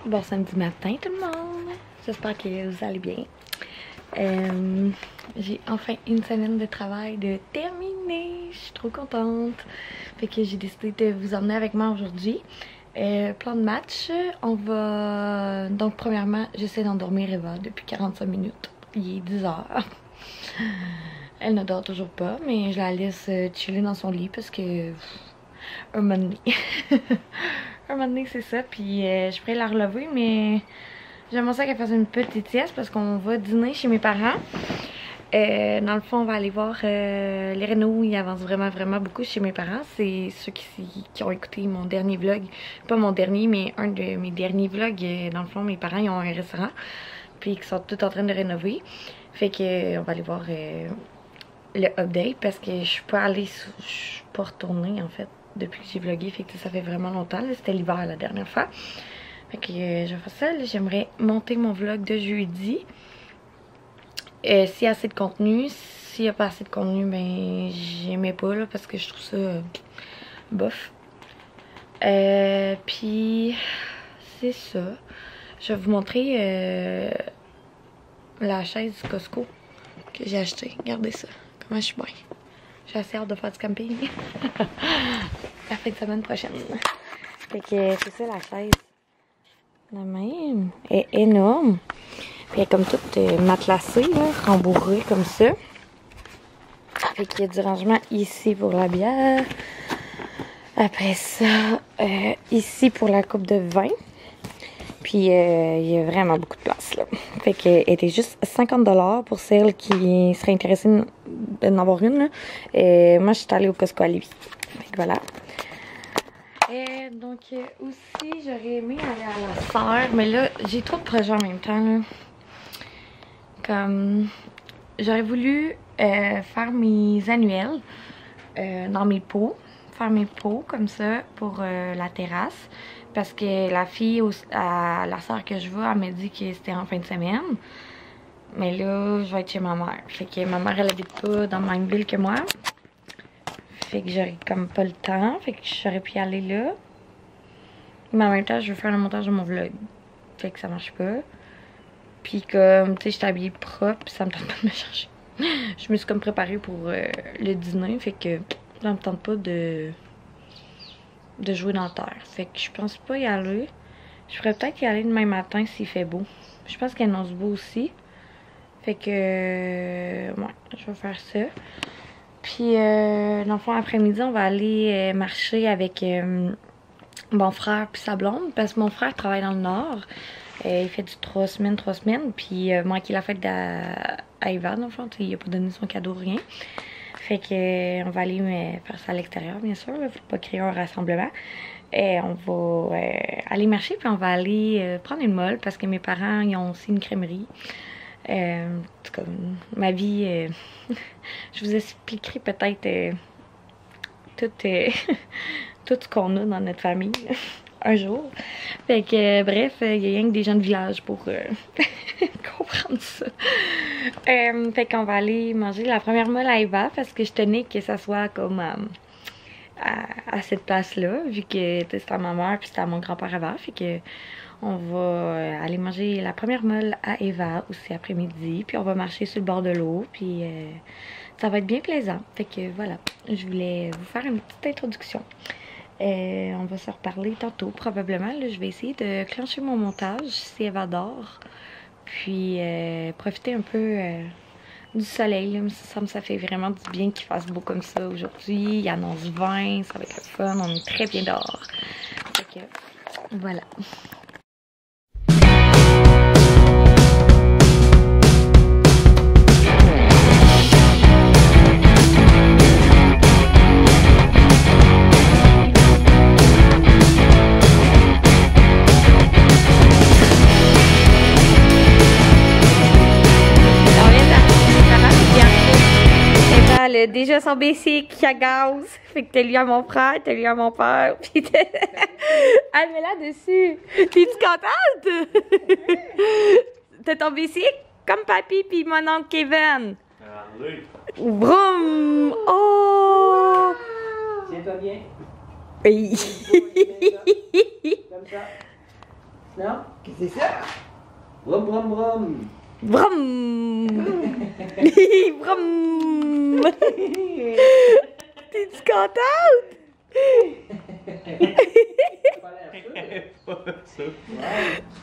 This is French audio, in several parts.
Bon samedi matin tout le monde, j'espère que vous allez bien. J'ai enfin une semaine de travail de terminée, je suis trop contente. Fait que j'ai décidé de vous emmener avec moi aujourd'hui. Plan de match, on va... Donc premièrement, j'essaie d'endormir Eva depuis 45 minutes. Il est 10 heures. Elle ne dort toujours pas, mais je la laisse chiller dans son lit parce que... un moment donné. Un moment donné, c'est ça. Puis je pourrais la relever, mais j'aimerais ça qu'elle fasse une petite sieste parce qu'on va dîner chez mes parents. Dans le fond, on va aller voir les rénaux. Ils avancent vraiment beaucoup chez mes parents. C'est ceux qui ont écouté mon dernier vlog. Pas mon dernier, mais un de mes derniers vlogs. Dans le fond, mes parents, ils ont un restaurant. Puis ils sont tous en train de rénover. Fait que on va aller voir le update parce que je suis pas allée, je suis pas retournée en fait depuis que j'ai vlogué. Fait que ça fait vraiment longtemps. C'était l'hiver la dernière fois. Fait que je vais faire ça. J'aimerais monter mon vlog de jeudi. S'il y a assez de contenu, s'il n'y a pas assez de contenu, ben j'aimais pas là parce que je trouve ça bof. Puis c'est ça. Je vais vous montrer la chaise du Costco que j'ai acheté. Regardez ça. Comment je suis bien. J'ai assez hâte de faire du camping. La fin de semaine prochaine. Fait que c'est ça la chaise. La même. Elle est énorme. Puis elle est comme toute matelassée, là, rembourrée comme ça. Fait qu'il y a du rangement ici pour la bière. Après ça, ici pour la coupe de vin. Puis il y a vraiment beaucoup de place là. Fait qu'elle était juste 50$ pour celles qui seraient intéressées d'en avoir une. Là. Moi, je suis allée au Costco à Lévis. Fait que voilà. Donc aussi, j'aurais aimé aller à la serre. Mais là, j'ai trop de projets en même temps. Là. Comme j'aurais voulu faire mes annuels dans mes pots. Faire mes pots comme ça pour la terrasse. Parce que la fille, à la soeur que je vois, elle m'a dit que c'était en fin de semaine. Mais là, je vais être chez ma mère. Fait que ma mère, elle habite pas dans la même ville que moi. Fait que j'aurais comme pas le temps. Fait que j'aurais pu y aller là. Mais en même temps, je veux faire le montage de mon vlog. Fait que ça marche pas. Puis comme, tu sais, j'étais habillée propre. Puis ça me tente pas de me changer. Je me suis comme préparée pour le dîner. Fait que ça me tente pas de jouer dans la terre. Fait que je pense pas y aller. Je pourrais peut-être y aller demain matin s'il fait beau. Je pense qu'il annonce beau aussi. Fait que ouais, je vais faire ça. Puis dans le fond, après-midi, on va aller marcher avec mon frère puis sa blonde. Parce que mon frère travaille dans le Nord. Il fait du 3 semaines. Puis manqué la fête à Eva, dans le fond. Il a pas donné son cadeau, rien. Fait que on va aller faire ça à l'extérieur, bien sûr. Il ne faut pas créer un rassemblement. On va aller marcher, puis on va aller prendre une molle parce que mes parents ils ont aussi une crèmerie. En tout cas, ma vie, je vous expliquerai peut-être tout, tout ce qu'on a dans notre famille un jour. Fait que bref, il y a rien que des gens de village pour comprendre ça. Fait qu'on va aller manger la première molle à Eva parce que je tenais que ça soit comme à cette place-là, vu que c'était à ma mère puis c'était à mon grand-père avant. Fait que on va aller manger la première molle à Eva aussi après-midi, puis on va marcher sur le bord de l'eau, puis ça va être bien plaisant. Fait que voilà, je voulais vous faire une petite introduction. On va se reparler tantôt, probablement. Là, je vais essayer de clencher mon montage si Eva dort. Puis profiter un peu du soleil. Là. Ça fait vraiment du bien qu'il fasse beau comme ça aujourd'hui. Il annonce 20, ça va être le fun. On est très bien dehors. Fait que voilà. Déjà son basic qui a gaz. Fait que t'as lu à mon frère, t'as lu à mon père. Puis ah, mais là-dessus. T'es-tu contente? T'as ton basic comme papy puis mon oncle Kevin. Allez. Vroom! Oh! Tiens-toi bien. Oui. Comme ça. Non? Qu'est-ce que c'est ça? Brum, brum, brum. Brum! Brum! T'es-tu contente?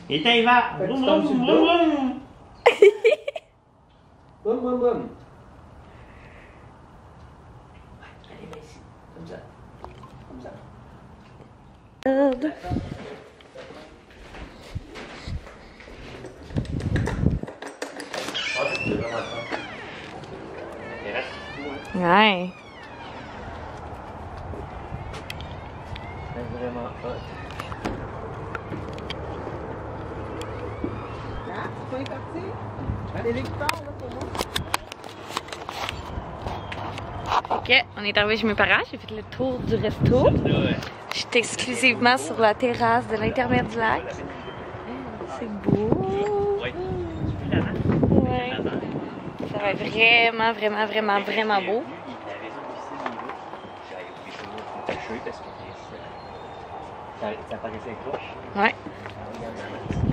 Et t'en vas! Brum, brum, brum, brum! Brum, brum, brum. Allez, viens ici. Comme ça. Comme ça. Ouais. C'est vraiment hot. Ah, tu peux y partir? C'est lui qui part, là, pour moi. Ok, on est arrivé chez mes parents, j'ai fait le tour du resto. J'étais exclusivement sur la terrasse de l'intermède du lac. C'est beau. Ouais. Ça va être vraiment, vraiment, vraiment, vraiment beau. Ouais.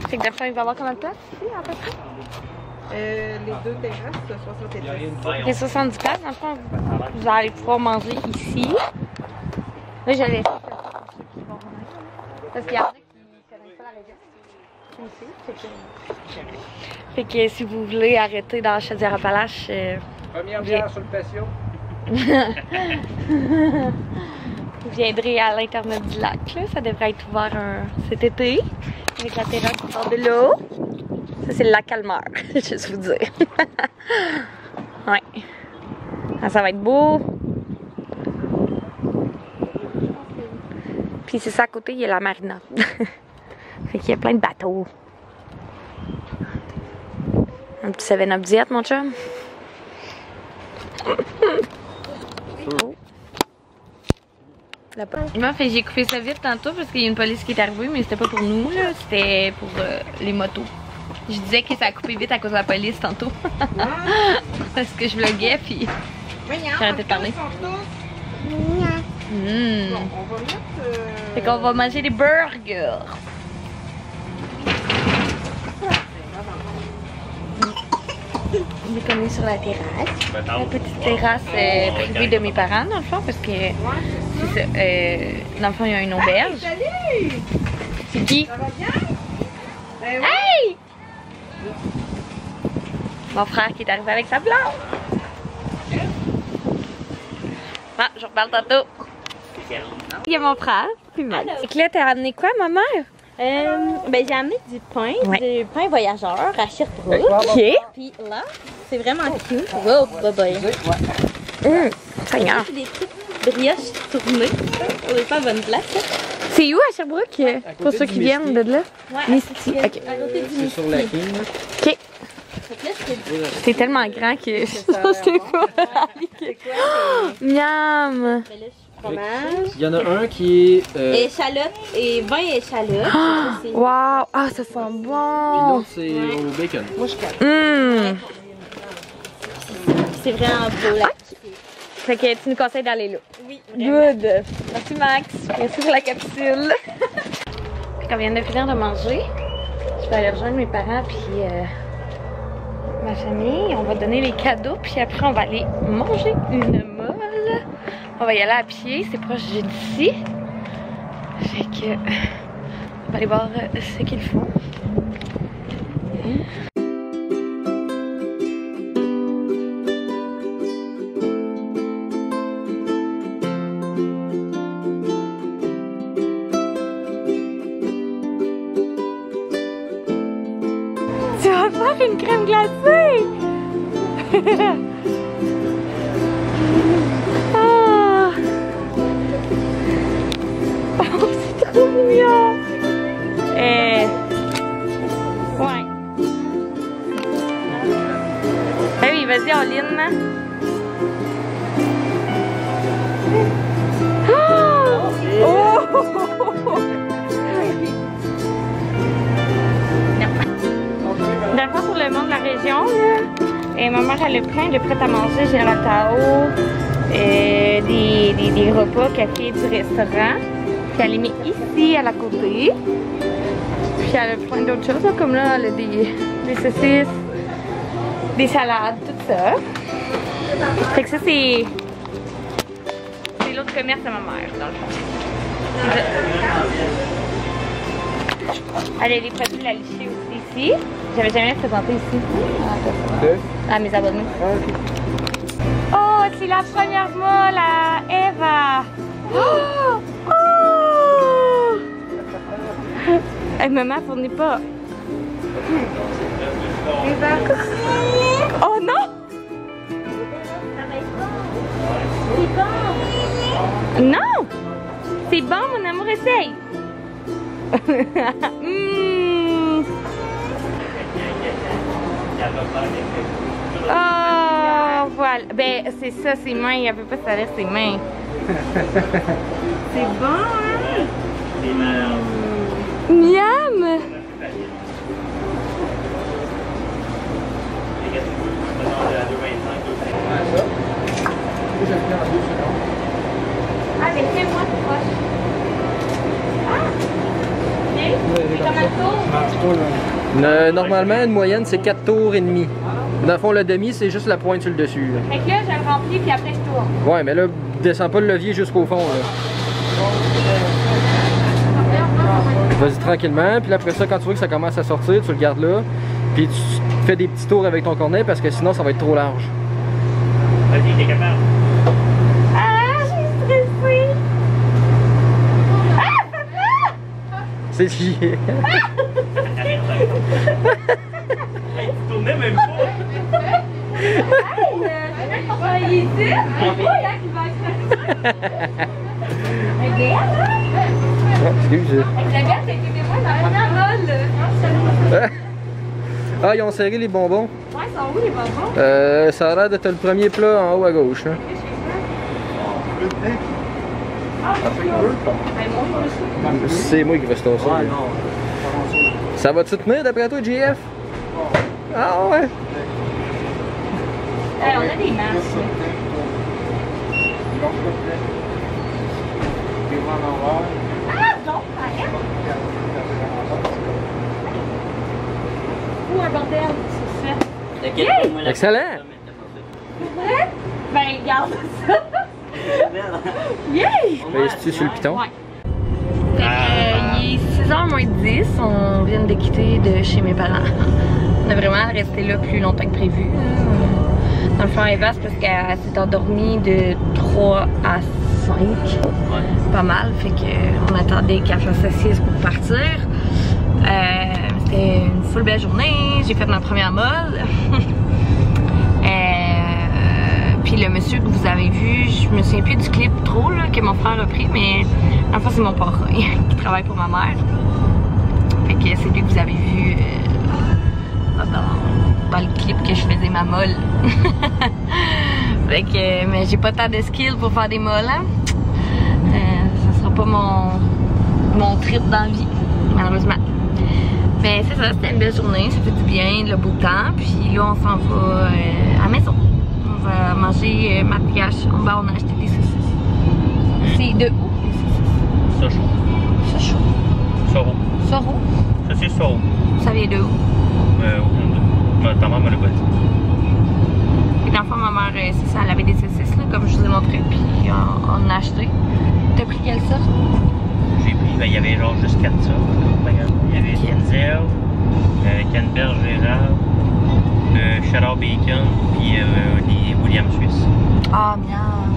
Fait que d'après, il va y avoir combien de place ici, à peu près? Les deux terrasses, 70. Les 70 places, dans le fond, vous allez pouvoir manger ici. Là, j'allais. Parce qu'il y en a qui connaissent pas la région. Ici, fait que si vous voulez arrêter dans Chaudière-Appalaches, Première bière sur le patio. vous viendrez à l'intermède du lac. Là. Ça devrait être ouvert cet été. Avec la terrasse qui sort de l'eau. Ça, c'est le lac Calmar, juste vous dire. Ouais. Ah, ça va être beau. Puis c'est ça à côté, il y a la marina. Fait qu'il y a plein de bateaux. Un petit 7-Up diète, mon chum. Moi, j'ai coupé ça vite tantôt parce qu'il y a une police qui est arrivée, mais c'était pas pour nous, là. C'était pour les motos. Je disais que ça a coupé vite à cause de la police tantôt. Parce que je vloguais, puis j'arrêtais de parler. Bon, on va mettre... Fait qu'on va manger des burgers. On est comme sur la terrasse. La petite terrasse privée de mes parents, dans le fond, parce que c'est ça, dans le fond, il y a une auberge. Salut! C'est qui? Ça va bien? Ben oui. Hey! Mon frère qui est arrivé avec sa blonde. Ah, je reparle tantôt. Il y a mon frère, puis moi. Et que là, t'as ramené quoi, ma mère? Ben j'ai amené du pain voyageur à Sherbrooke. Ok. Puis là, c'est vraiment cute. Wow, bye bye. Seigneur. C'est des petites brioches tournées. On est pas à bonne place. Là. C'est où à Sherbrooke? Pour ceux qui viennent de là? Ouais, Misty. Ok. à côté du C'est sur la Misty. king, là. Ok. Fait que là, c'est C'est tellement grand que je sais pas c'est quoi. Miam! ben là, fromage. Il y en a un qui est. Échalote et vin échalote. Wow! Ah, ça sent bon! L'autre, c'est au bacon. C'est vraiment beau là. Fait que tu nous conseilles d'aller là. Oui, Good! Merci Max! Merci pour la capsule! Fait qu'on vient de finir de manger. Je vais aller rejoindre mes parents puis ma famille. On va donner les cadeaux puis après on va aller manger une molle. On va y aller à pied, c'est proche d'ici. Fait que on va aller voir ce qu'ils font. Tu vas faire une crème glacée! Ah! Oh, c'est trop mignon! Ouais. Ben oui, vas-y, en ligne. Oh! D'accord pour le monde de la région, là. Et ma mère, elle a plein de prêt-à-manger Général Tao, des repas café du restaurant. Puis elle les met ici, à la côté. Puis elle a plein d'autres choses, là, comme là, elle a des saucisses, des salades, tout ça. Fait que ça, c'est l'autre commerce à ma mère, dans le fond. Elle a les produits de la lichée aussi ici. J'avais jamais présenté ici. À mes abonnés. Oh, c'est la première molle à Eva. Oh! Oh! Hey, maman, fournit pas. Oh non! C'est bon! Non! C'est bon, mon amour, essaye! Oh, voilà. Ben, c'est ça, ses mains. Elle peut pas salir ses mains. C'est bon, hein? Miam! Ah, mais fais-moi proche. Ah! Bien? C'est comme un tour? Normalement, une moyenne, c'est 4 tours et demi. Dans le fond, le demi, c'est juste la pointe sur le dessus. Là. Fait que là, je le remplis, puis après, je tourne. Ouais, mais là, descends pas le levier jusqu'au fond. Là. Vas-y tranquillement, puis après ça, quand tu vois que ça commence à sortir, tu le gardes là, puis tu fais des petits tours avec ton cornet parce que sinon, ça va être trop large. Vas-y, t'es capable. Ah, je suis stressée. Ah, papa! C'est chier. Tu tournais même pas. Hey, c'est bien qu'on travaille ici. C'est pas là qui va être. Regarde, là. Excuse. Avec la bière, c'est que des fois, ça reste bien molle. Ah, ils ont serré les bonbons. Ouais, ils sont où les bonbons? Ça a l'air d'être le premier plat en haut à gauche. Hein. C'est moi qui vais se tasser. Ça va-tu tenir d'après toi, JF? Ah ouais. On a des masques. Ah, donc, arrête! Ou un bordel, c'est ça. Excellent! Ouais? Ben, garde ça! Yay! Pèses-tu sur le piton? Ouais. Fait que, il est 6h moins 10, on vient de quitter de chez mes parents. On a vraiment resté là plus longtemps que prévu. Dans le fond, Eva, c'est parce qu'elle s'est endormie de 3 à 5. Ouais. Pas mal, fait qu'on attendait qu'elle fasse assise pour partir. C'était une full belle journée, j'ai fait ma première molle. Puis le monsieur que vous avez vu, je me souviens plus du clip trop là, que mon frère a pris, mais en fait c'est mon parrain qui travaille pour ma mère. Fait que c'est lui que vous avez vu dans le clip que je faisais ma molle. Fait que, mais j'ai pas tant de skills pour faire des molles. Hein? Ça sera pas mon trip dans la vie, malheureusement. Mais c'est ça, c'était une belle journée, ça fait du bien, le beau temps. Puis là, on s'en va à la maison. On va manger matriarche. On a acheté des saucisses. C'est de où? Sochaux. Sochaux. Soro. Soro? Ça, c'est Soro. Ça vient de où? Ta maman me l'a pas dit. Et dans le fond, ma mère, c'est ça, elle avait des saucisses, là, comme je vous ai montré, puis on a acheté. T'as pris quelle sorte? J'ai pris, ben, il y avait genre juste 4 sortes. Il y avait Kenzel, Canneberge Gérard, Cheddar Bacon, puis des William Suisse. Ah, miam!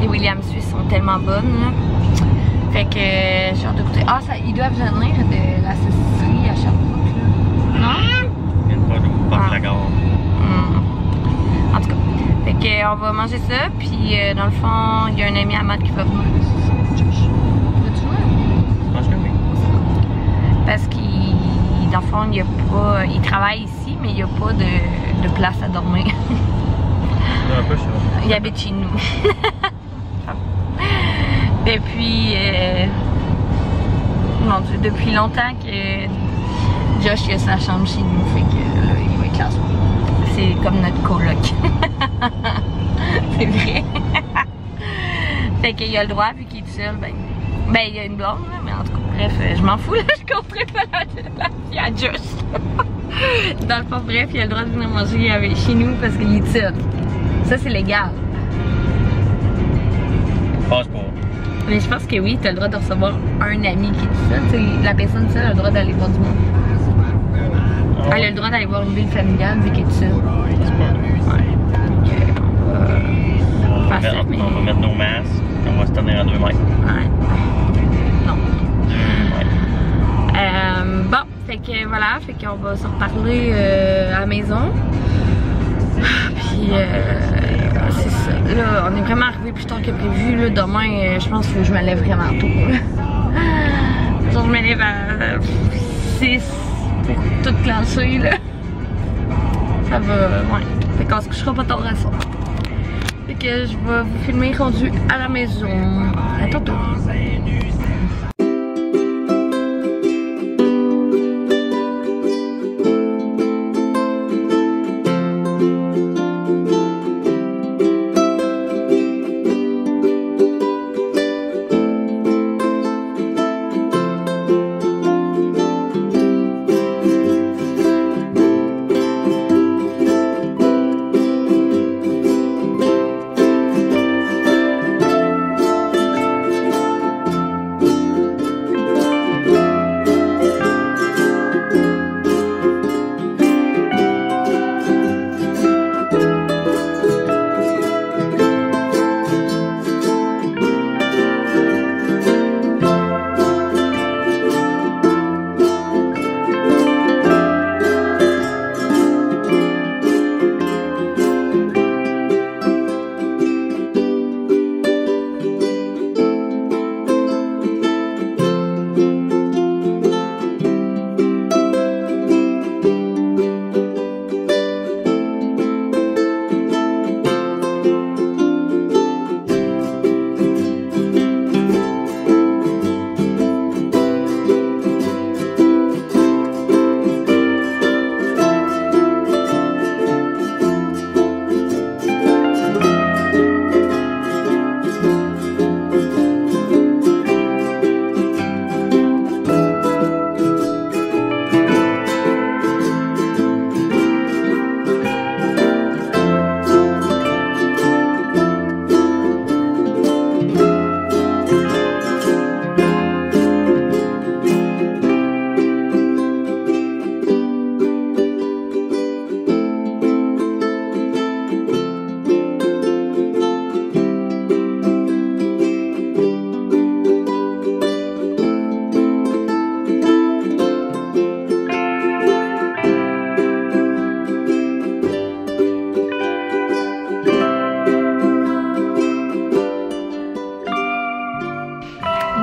Les William Suisse sont tellement bonnes, là. Fait que j'ai hâte de goûter. Ah, ça, ils doivent venir de la saucisserie à Sherbrooke, là. Non? Une fois de la gare. En tout cas, fait que on va manger ça, puis dans le fond, il y a un ami à Matt qui va venir. Veux-tu jouer? Je pense que oui. Parce qu'il, dans le fond, il travaille ici, mais il n'y a pas de place à dormir. Un peu sûr. Il habite chez nous. Depuis longtemps que Josh il a sa chambre chez nous, fait que là, il va être là. C'est comme notre coloc. C'est vrai. Fait qu'il a le droit, vu qu'il est seul, ben il y a une blonde, là, mais en tout cas. bref, je m'en fous là, je compterai pas la fille à Josh. Dans le fond, bref, il a le droit de venir manger avec, chez nous parce qu'il est seul. Ça, c'est légal. Je pense pas. Mais je pense que oui, t'as le droit de recevoir un ami qui est seul. T'sais, la personne seule a le droit d'aller voir du monde. Elle a le droit d'aller voir une ville familiale vu qu'elle est seule. C'est pas vrai. On va mettre nos masques, on va se tenir à 2 mètres. Ouais. Non. Ouais. Bon, fait que voilà, fait qu'on va se reparler à la maison. Puis c'est ça. Là, on est vraiment arrivé plus tard que prévu. Là, demain, je pense qu'il faut que je me lève vraiment tôt. Genre, je me lève à 6 pour tout clencher là. Ça va, ouais. Fait qu'on se couchera pas tard à ça. Fait que je vais vous filmer rendu à la maison. À tantôt.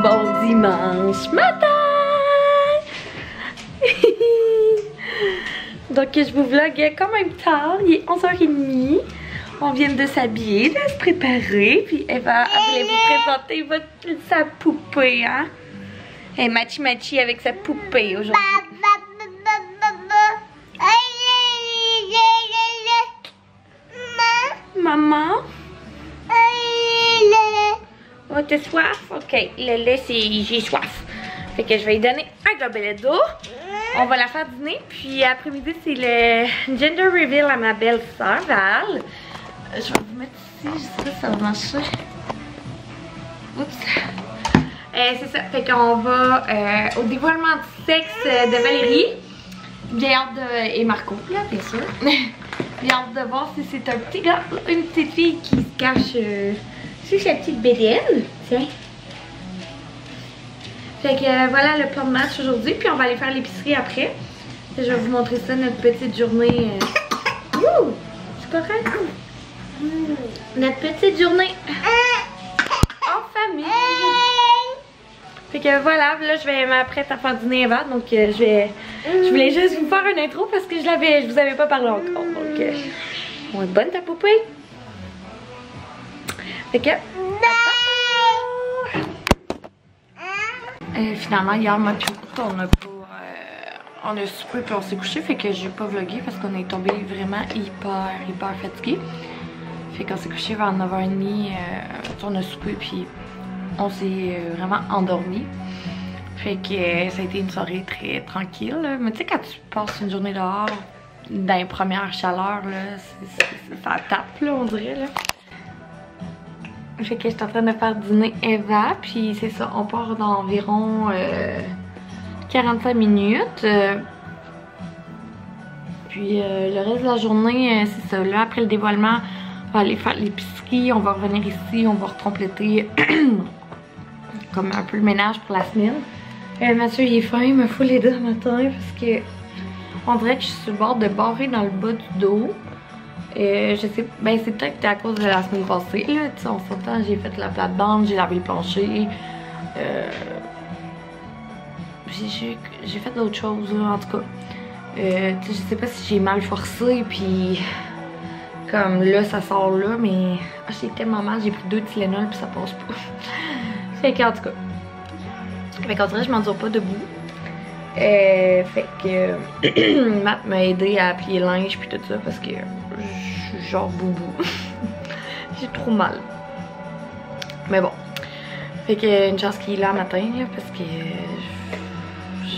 Bon dimanche matin! Donc je vous vlog quand même tard, il est 11h30. On vient de s'habiller, de se préparer, puis Eva voulait vous présenter sa poupée, hein? Elle est matchi-matchi avec sa poupée aujourd'hui. Maman? Oh, t'as soif? Ok, le lait, c'est j'ai soif. Fait que je vais lui donner un gobelet d'eau. On va la faire dîner. Puis après-midi, c'est le gender reveal à ma belle-sœur, Val. Je vais vous mettre ici, je sais pas si ça va marcher. Oups. C'est ça, fait qu'on va au dévoilement du sexe de Valérie. J'ai hâte de... Et Marco, là, bien sûr. J'ai hâte de voir si c'est un petit gars ou une petite fille qui se cache sur sa petite bédaine. Tiens. Fait que voilà le plan de match aujourd'hui. Puis on va aller faire l'épicerie après. Je vais vous montrer ça, notre petite journée. Ouh! C'est correct? Notre petite journée en famille. Fait que voilà, là je vais m'apprêter à faire dîner Eva. Donc je voulais juste vous faire une intro parce que je vous avais pas parlé encore. Donc on est bonne ta poupée. Fait que finalement hier moi puis on a soupé puis on s'est couché. Fait que j'ai pas vlogué parce qu'on est tombé vraiment hyper fatigué. Fait qu'on s'est couché vers 9h30, on a soupé puis on s'est vraiment endormi. Fait que ça a été une soirée très tranquille. Là. Mais tu sais, quand tu passes une journée dehors, dans les premières chaleurs, là, ça tape, là, on dirait. Là. Fait que je suis en train de faire dîner Eva, puis c'est ça, on part dans environ 45 minutes. Puis le reste de la journée, c'est ça. Là, après le dévoilement, on va aller faire l'épicerie, on va revenir ici, on va recompléter comme un peu le ménage pour la semaine. Mathieu, il est faim, il me fout les deux matin parce que on dirait que je suis sur le bord de barrer dans le bas du dos. Je sais, ben c'est peut-être à cause de la semaine passée, là, tu sais, on s'entend, j'ai fait la plate-bande, j'ai lavé le plancher. J'ai fait d'autres choses, là, en tout cas. Je sais pas si j'ai mal forcé, puis comme là, ça sort là, mais j'ai tellement mal, j'ai pris 2 Tylenol, puis ça passe pas. Fait qu'en tout cas, fait qu'en vrai, je m'endure pas debout. Fait que Matt m'a aidé à plier le linge, puis tout ça, parce que je suis genre boubou. J'ai trop mal. Mais bon. Fait que une chance qu'il est là matin, là, parce que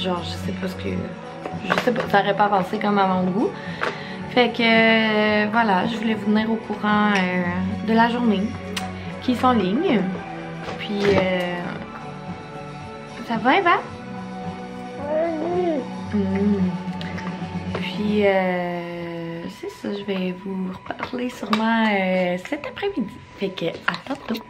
genre, je sais pas ce que. Je sais pas, ça aurait pas avancé comme à mon goût. Fait que voilà, je voulais vous tenir au courant de la journée qui s'enligne. Puis ça va, Eva? Puis c'est ça, je vais vous reparler sûrement cet après-midi. Fait que à tantôt.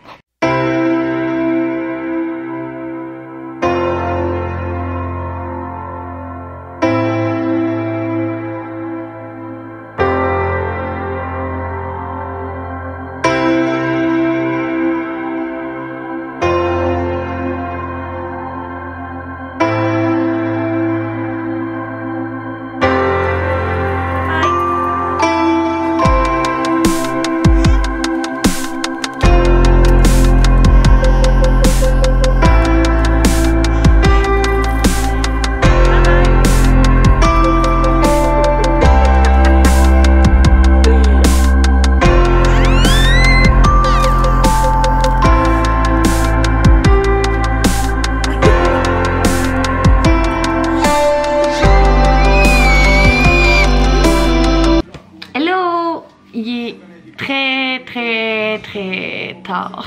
Très tard.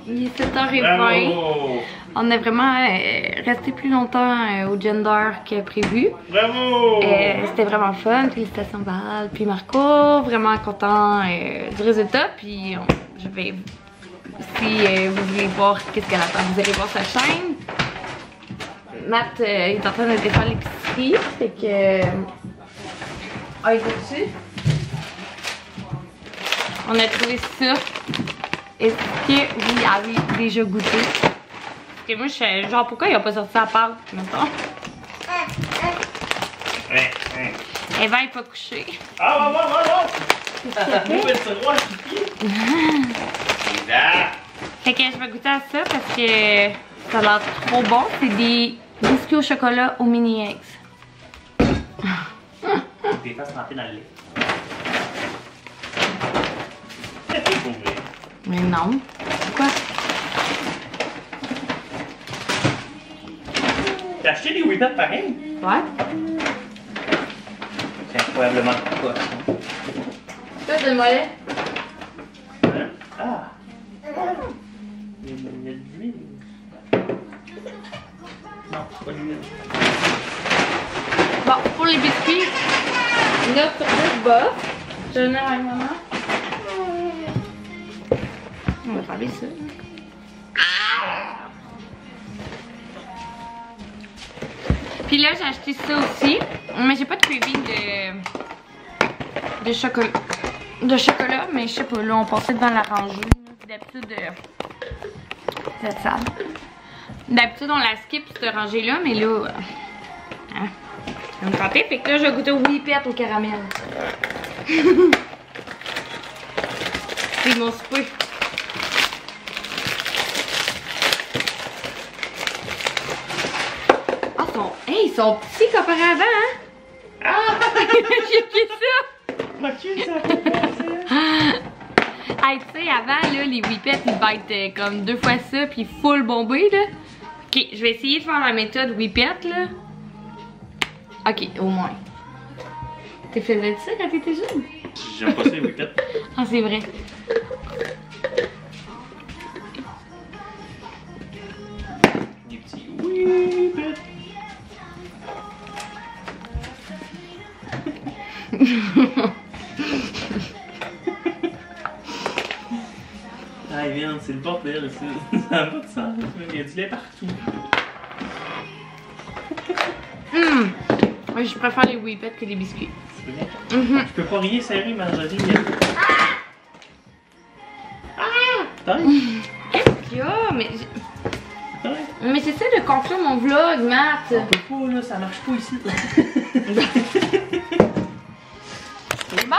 Il est 7h20. On a vraiment resté plus longtemps au Gender que prévu. Bravo! C'était vraiment fun. Félicitations Val. Puis Marco, vraiment content du résultat. Puis je vais, si vous voulez voir qu'est-ce qu'elle attend, vous allez voir sa chaîne. Matt est en train de défaire l'épicerie. Fait que... Ah, il est dessus. On a trouvé ça. Est-ce que vous y avez déjà goûté? Parce que moi, je suis genre, pourquoi il a pas sorti sa pâte, mettons? Eva est pas couchée. Ah, Fait que je vais goûter à ça parce que ça a l'air trop bon. C'est des biscuits au chocolat aux mini eggs. Des faces trempées dans le lait. Mais non. Pourquoi? T'as acheté des Whippets pareils? Ouais. C'est incroyablement quoi. Toi, donne-moi les. Hein? Ah! Il y a de l'huile. Non, c'est pas de l'huile. Bon, pour les biscuits, 9 sur 10 bas. Je donne à maman. On va faire ça. Puis là, j'ai acheté ça aussi. Mais j'ai pas de craving de chocolat. De chocolat, mais je sais pas, là, on passait devant la rangée. D'habitude, c'est ça. D'habitude, on la skip cette rangée-là, mais là, hein, ça me tentait. Fait que là, je vais goûter au Whippet au caramel. C'est mon souper. Ils sont petits comparé avant, hein? Ah! J'ai fait ça! Mathieu, ça fait plaisir! Hey, tu sais, avant, là, les Whippets, ils vont être comme 2 fois ça, puis full bombé, là. Ok, je vais essayer de faire la méthode Whippet là. Ok, au moins. T'es faisais ça quand t'étais jeune? J'aime pas ça les Whippet. Ah, c'est vrai. Des petits Whippet. Ah, merde, c'est le bordel ici. Ça n'a pas de sens. Il y a du lait partout. Moi, je préfère les Whippets que les biscuits. C'est vrai? Tu peux pas rien serrer, Marjorie. T'as Qu'est-ce qu'il y a? Mais j'essaie de conclure mon vlog, Matt. On peut pas, là, ça marche pas ici. C'est bon?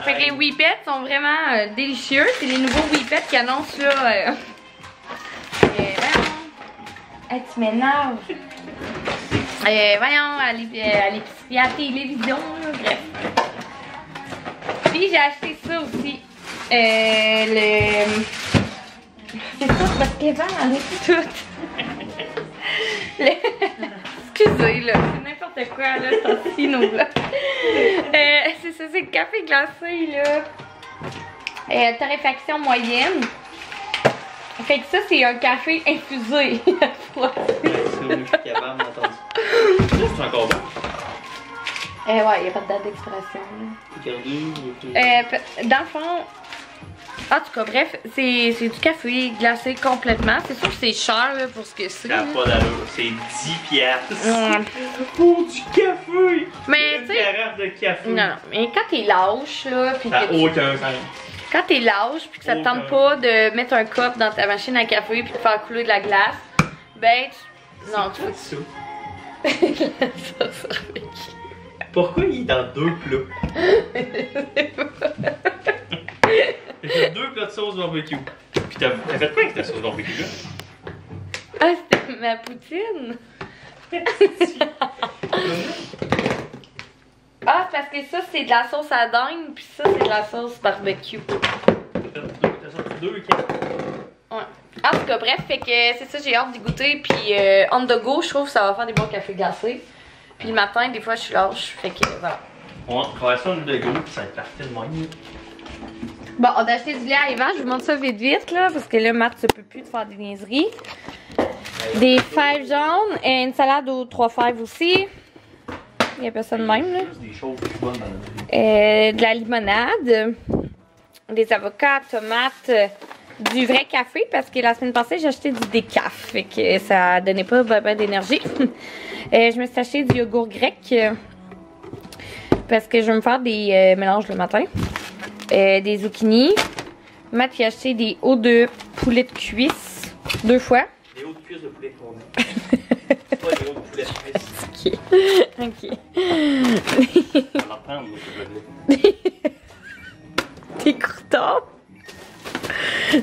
Fait que les Whippets sont vraiment délicieux. C'est les nouveaux Whippets qui annoncent là. Hey, tu m'énerves. Voyons, à l'épicerie, à la télévision, là, bref. Puis j'ai acheté ça aussi. C'est ça, parce qu'elle va enlever tout. Excusez, là, c'est n'importe quoi, là, c'est aussi nos vlogs. C'est ça, c'est le café glacé, là. Torréfaction moyenne. Fait que ça, c'est un café infusé. C'est vrai, je suis capable d'entendre ça. C'est encore bon. Ouais, il n'y a pas de date d'expiration. Regardez. Dans le fond, en tout cas, bref, c'est du café glacé complètement. C'est sûr que c'est cher là, pour ce que c'est. Ça n'a pas d'allure, c'est 10 piastres. Pour du café! Mais une tu sais. carafe de café. Non, mais quand t'es lâche, là, pis Ça n'a que aucun sens. quand t'es lâche, puis que ça te tente pas de mettre un cup dans ta machine à café, puis de faire couler de la glace, ben, non, tu C'est ça. fais ça. Pourquoi il est dans 2 plats? Il y a 2 plats de sauce barbecue. Puis t'as fait quoi avec ta sauce barbecue là? Ah, c'était ma poutine! Ah, parce que ça, c'est de la sauce à dinde, puis ça, c'est de la sauce barbecue. T'as sorti 2 4. Ouais. En tout cas, bref, fait que c'est ça, j'ai hâte d'y goûter. Puis on the go, je trouve que ça va faire des bons cafés glacés. Puis le matin, des fois, je suis lâche. Fait que voilà. On va faire ça de go, ça va être parfait de même. Bon, on a acheté du lait à Eva. Je vous montre ça vite vite, là, parce que là, Matt ne peut plus de faire des niaiseries. Des fèves jaunes et une salade aux 3 fèves aussi. Il y a personne de même, là. Juste des choses bonnes dans la vie. De la limonade, des avocats, tomates, du vrai café parce que la semaine passée j'ai acheté du décaf, fait que ça donnait pas ben d'énergie. Je me suis acheté du yogourt grec parce que je vais me faire des mélanges le matin. Des zucchini. Matt a acheté des os de poulet de cuisse 2 fois. Des hauts de cuisse de poulet tourné. Pas des hauts de poulet de cuisse. Ok. On va en reprendre, moi, ce Des croutons.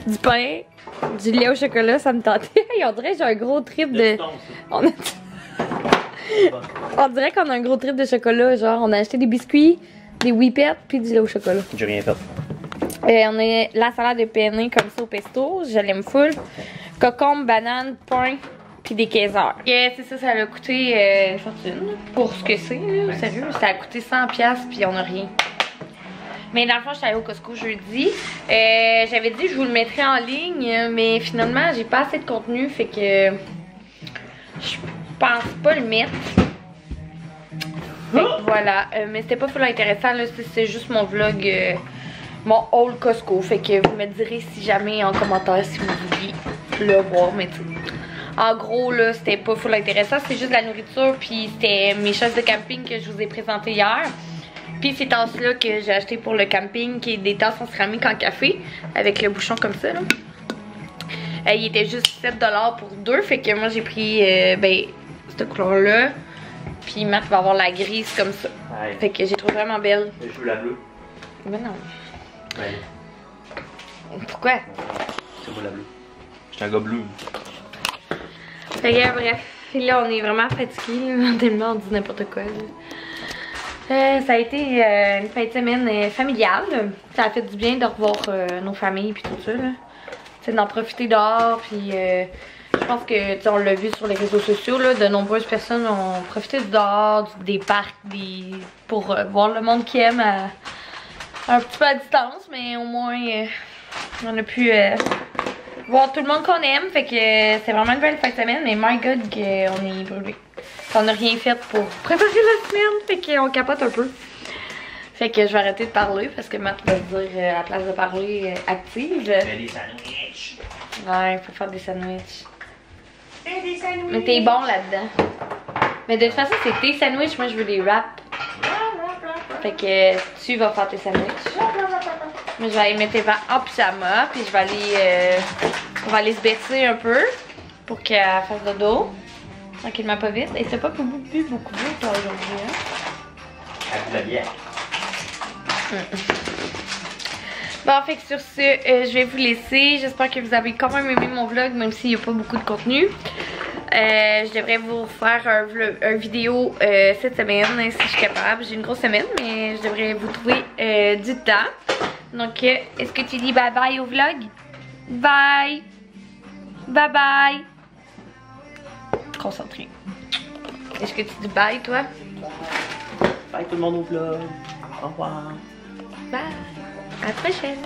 Du pain. Du lait au chocolat, ça me tentait. On dirait que j'ai un gros trip de... On dirait qu'on a un gros trip de chocolat. Genre, on a acheté des biscuits, des Whippets, puis du lait au chocolat. J'ai rien fait. On a la salade de penne comme ça au pesto. Je l'aime full. Concombre, banane, pain, puis des queseurs. C'est ça, ça a coûté une fortune. Pour ce que c'est, là. Sérieux, ça a coûté 100$, puis on a rien. Mais dans le fond, je suis allée au Costco jeudi. J'avais dit que je vous le mettrais en ligne, mais finalement, j'ai pas assez de contenu, fait que je pense pas le mettre. Fait que voilà, mais c'était pas full intéressant, là, c'est juste mon vlog, mon haul Costco. Fait que vous me direz si jamais en commentaire si vous vouliez le voir, mais tu en gros, là, c'était pas full intéressant, c'est juste de la nourriture, puis c'était mes chaises de camping que je vous ai présentées hier. Puis ces tasses-là que j'ai acheté pour le camping, qui est des tasses en céramique en café, avec le bouchon comme ça, là. Il était juste 7$ pour 2, fait que moi j'ai pris, cette couleur-là. Puis Matt va avoir la grise comme ça. Ouais. Fait que j'ai trouvé vraiment belle. Je veux la bleue. Mais non. Ouais. Pourquoi? C'est moi la bleue. J'étais un gars bleu. Fait que bref, et là on est vraiment fatigués, tellement on dit n'importe quoi, là. Ça a été une fin de semaine familiale. Ça a fait du bien de revoir nos familles puis tout ça, là. C'est d'en profiter dehors, puis je pense que, tu sais, on l'a vu sur les réseaux sociaux, là, de nombreuses personnes ont profité du dehors, des parcs, pour voir le monde qui aime un petit peu à distance, mais au moins, on a pu voir tout le monde qu'on aime, fait que c'est vraiment une belle fin de semaine, mais my god, qu'on est brûlé. On n'a rien fait pour préparer la semaine, fait qu'on capote un peu. Fait que je vais arrêter de parler parce que Matt va dire à la place de parler active. Fais des sandwichs. Ouais, il faut faire des sandwichs. Mais t'es bon là-dedans. Mais de toute façon, c'est tes sandwichs, moi je veux des wraps. Fait que tu vas faire tes sandwichs. Moi je vais aller mettre tes vents en pyjama, puis je vais aller. On va aller se bercer un peu pour qu'elle fasse dodo. Tranquillement pas vite. Et t'as pas bu beaucoup d'eau toi aujourd'hui, hein? À la bière. Bon, fait que sur ce, je vais vous laisser. J'espère que vous avez quand même aimé mon vlog, même s'il n'y a pas beaucoup de contenu. Je devrais vous faire un vidéo cette semaine, si je suis capable. J'ai une grosse semaine, mais je devrais vous trouver du temps. Donc, est-ce que tu dis bye bye au vlog? Bye! Bye bye! Concentré. Est-ce que tu dis bye, toi? Bye tout le monde au vlog. Au revoir. Bye! À la prochaine!